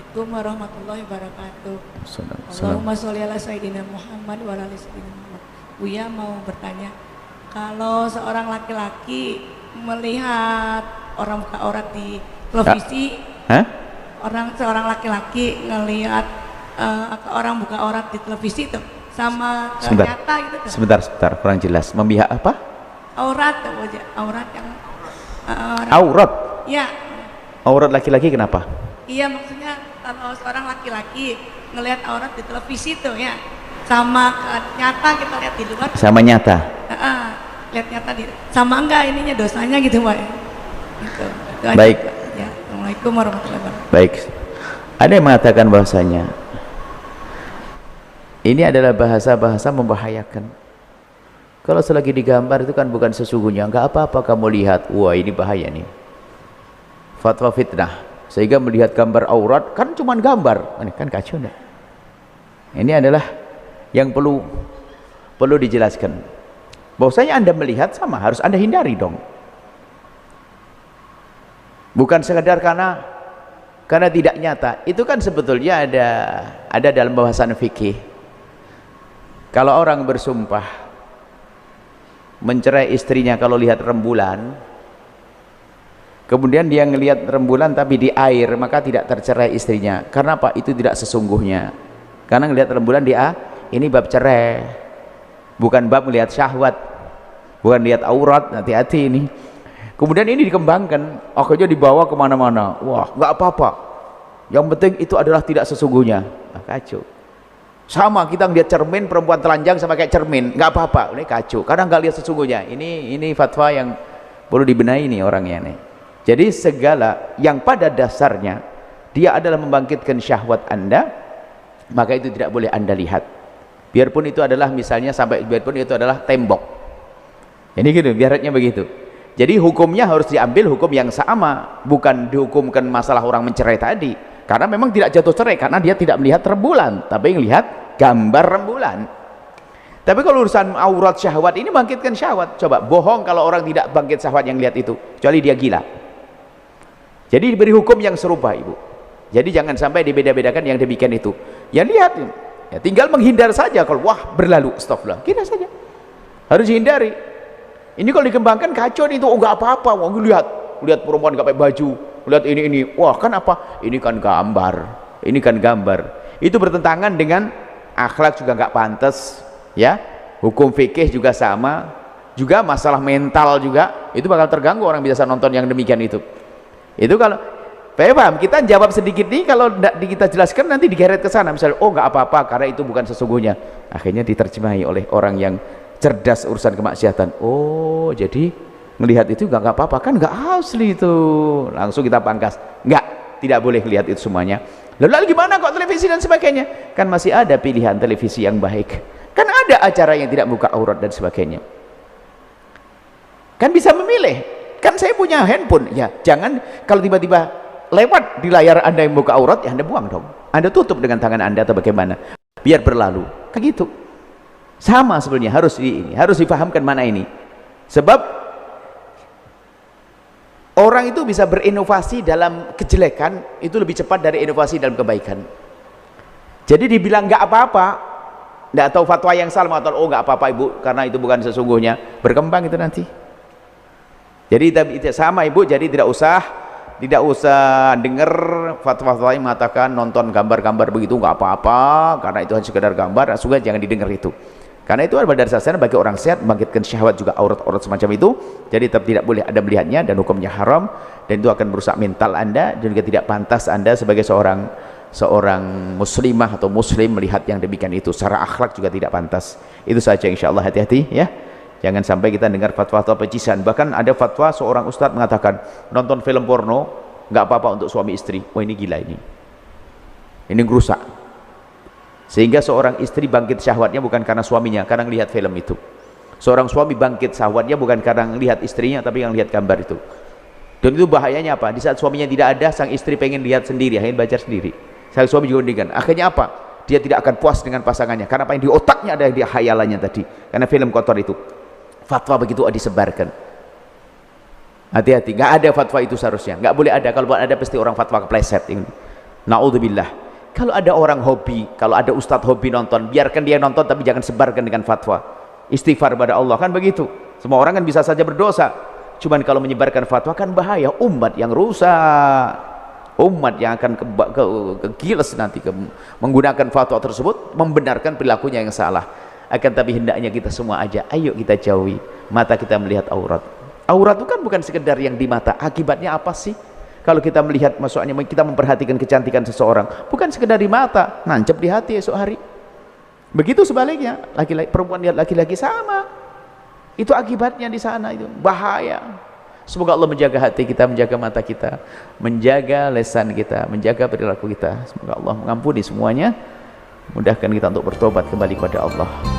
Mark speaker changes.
Speaker 1: Assalamualaikum warahmatullahi wabarakatuh.
Speaker 2: Salam.
Speaker 1: Allahumma sholli ala sayyidina Muhammad wa ala ali sayyidina Muhammad. Buya mau bertanya, kalau seorang laki-laki melihat orang buka aurat di televisi, seorang laki-laki ngelihat orang buka aurat di televisi itu sama nyata gitu tuh.
Speaker 2: Sebentar, kurang jelas. Memihak apa?
Speaker 1: Aurat yang
Speaker 2: aurat.
Speaker 1: Ya.
Speaker 2: Aurat laki-laki kenapa?
Speaker 1: Iya, maksudnya kalau seorang laki-laki ngelihat aurat di televisi tuh ya, sama nyata kita lihat di luar.
Speaker 2: Sama nyata.
Speaker 1: Lihat nyata sama enggak ininya dosanya gitu, Pak. Gitu.
Speaker 2: Baik.
Speaker 1: Ya, Assalamualaikum warahmatullahi wabarakatuh.
Speaker 2: Baik. Ada yang mengatakan bahasanya ini adalah bahasa-bahasa membahayakan. Kalau selagi digambar itu kan bukan sesungguhnya. Enggak apa-apa kamu lihat. Wah, ini bahaya nih. Fatwa fitnah. Sehingga melihat gambar aurat kan cuma gambar. Ini kan kacau enggak? Ini adalah yang perlu dijelaskan. Bahwasanya Anda melihat sama harus Anda hindari dong. Bukan sekadar karena tidak nyata. Itu kan sebetulnya ada dalam bahasan fikih. Kalau orang bersumpah mencerai istrinya kalau lihat rembulan, kemudian dia ngelihat rembulan tapi di air, maka tidak tercerai istrinya. Karena apa? Itu tidak sesungguhnya. Karena ngelihat rembulan ini bab cerai, bukan bab melihat syahwat, bukan lihat aurat. Hati-hati ini. Kemudian ini dikembangkan, akhirnya dibawa kemana-mana. Wah, nggak apa-apa. Yang penting itu adalah tidak sesungguhnya. Nah, kacau. Sama kita ngelihat cermin, perempuan telanjang sama kayak cermin, nggak apa-apa. Ini kacau. Karena nggak lihat sesungguhnya. Ini fatwa yang perlu dibenahi nih orangnya nih. Jadi segala yang pada dasarnya dia adalah membangkitkan syahwat Anda, maka itu tidak boleh Anda lihat. Biarpun itu adalah misalnya biarpun itu adalah tembok. Ini gitu, biaratnya begitu. Jadi hukumnya harus diambil hukum yang sama, bukan dihukumkan masalah orang mencerai tadi. Karena memang tidak jatuh cerai karena dia tidak melihat rembulan, tapi melihat gambar rembulan. Tapi kalau urusan aurat syahwat ini bangkitkan syahwat. Coba bohong kalau orang tidak bangkit syahwat yang lihat itu, kecuali dia gila. Jadi diberi hukum yang serupa, Ibu. Jadi jangan sampai dibeda-bedakan yang demikian itu. Yang lihat ya tinggal menghindar saja. Kalau wah berlalu, astagfirullah, kita saja harus dihindari. Ini kalau dikembangkan kacau itu. Oh nggak apa-apa. Wah, lihat perempuan nggak pakai baju, lihat ini. Wah kan apa? Ini kan gambar. Ini kan gambar. Itu bertentangan dengan akhlak juga nggak pantas. Ya, hukum fikih juga sama. Juga masalah mental juga. Itu bakal terganggu orang biasa nonton yang demikian itu. Itu kalau paham, kita jawab sedikit nih, kalau kita jelaskan nanti digeret ke sana. Misalnya, oh nggak apa-apa karena itu bukan sesungguhnya. Akhirnya diterjemahi oleh orang yang cerdas urusan kemaksiatan. Oh, jadi melihat itu nggak apa-apa kan, nggak asli itu. Langsung kita pangkas. Tidak boleh lihat itu semuanya. Lalu gimana kok televisi dan sebagainya? Kan masih ada pilihan televisi yang baik. Kan ada acara yang tidak buka aurat dan sebagainya. Kan bisa memilih. Kan saya punya handphone. Ya, jangan kalau tiba-tiba lewat di layar Anda yang buka aurat, ya Anda buang dong. Anda tutup dengan tangan Anda atau bagaimana? Biar berlalu. Kayak gitu. Sama sebenarnya harus dipahamkan mana ini. Sebab orang itu bisa berinovasi dalam kejelekan itu lebih cepat dari inovasi dalam kebaikan. Jadi dibilang nggak apa-apa, nggak tahu fatwa yang salah atau oh nggak apa-apa Ibu karena itu bukan sesungguhnya, berkembang itu nanti. Jadi sama Ibu, jadi tidak usah dengar fatwa-fatwa yang mengatakan nonton gambar-gambar begitu nggak apa-apa karena itu hanya sekedar gambar. Sudah jangan didengar itu. Karena itu pada dasarnya bagi orang sehat membangkitkan syahwat juga aurat-aurat semacam itu. Jadi tetap tidak boleh ada melihatnya dan hukumnya haram, dan itu akan merusak mental Anda dan juga tidak pantas Anda sebagai seorang muslimah atau muslim melihat yang demikian itu. Secara akhlak juga tidak pantas. Itu saja, insyaallah. Hati-hati ya. Jangan sampai kita dengar fatwa-fatwa pecisan. Bahkan ada fatwa seorang ustadz mengatakan nonton film porno nggak apa-apa untuk suami istri. Wah, ini gila ini. Ini merusak. Sehingga seorang istri bangkit syahwatnya bukan karena suaminya, karena melihat film itu. Seorang suami bangkit syahwatnya bukan karena melihat istrinya, tapi yang lihat gambar itu. Dan itu bahayanya apa? Di saat suaminya tidak ada, sang istri pengen lihat sendiri, akhirnya baca sendiri. Sang suami juga demikian. Akhirnya apa? Dia tidak akan puas dengan pasangannya. Karena apa yang di otaknya ada di khayalannya tadi. Karena film kotor itu. Fatwa begitu disebarkan. Hati-hati, nggak ada fatwa itu seharusnya. Nggak boleh ada. Kalau ada pasti orang fatwa kepleset. Naudzubillah. Kalau ada orang hobi, kalau ada ustadz hobi nonton, biarkan dia nonton tapi jangan sebarkan dengan fatwa. Istighfar pada Allah, kan begitu. Semua orang kan bisa saja berdosa, cuman kalau menyebarkan fatwa kan bahaya, umat yang rusak, umat yang akan kegiles nanti menggunakan fatwa tersebut, membenarkan perilakunya yang salah. Akan tapi hendaknya kita semua aja, ayo kita jauhi mata kita melihat aurat. Aurat itu kan bukan sekedar yang di mata, akibatnya apa sih kalau kita melihat, maksudnya kita memperhatikan kecantikan seseorang, bukan sekedar di mata, nancep di hati esok hari. Begitu sebaliknya, laki-laki perempuan lihat laki-laki sama, itu akibatnya di sana, itu bahaya. Semoga Allah menjaga hati kita, menjaga mata kita, menjaga lisan kita, menjaga perilaku kita. Semoga Allah mengampuni semuanya, mudahkan kita untuk bertobat kembali kepada Allah.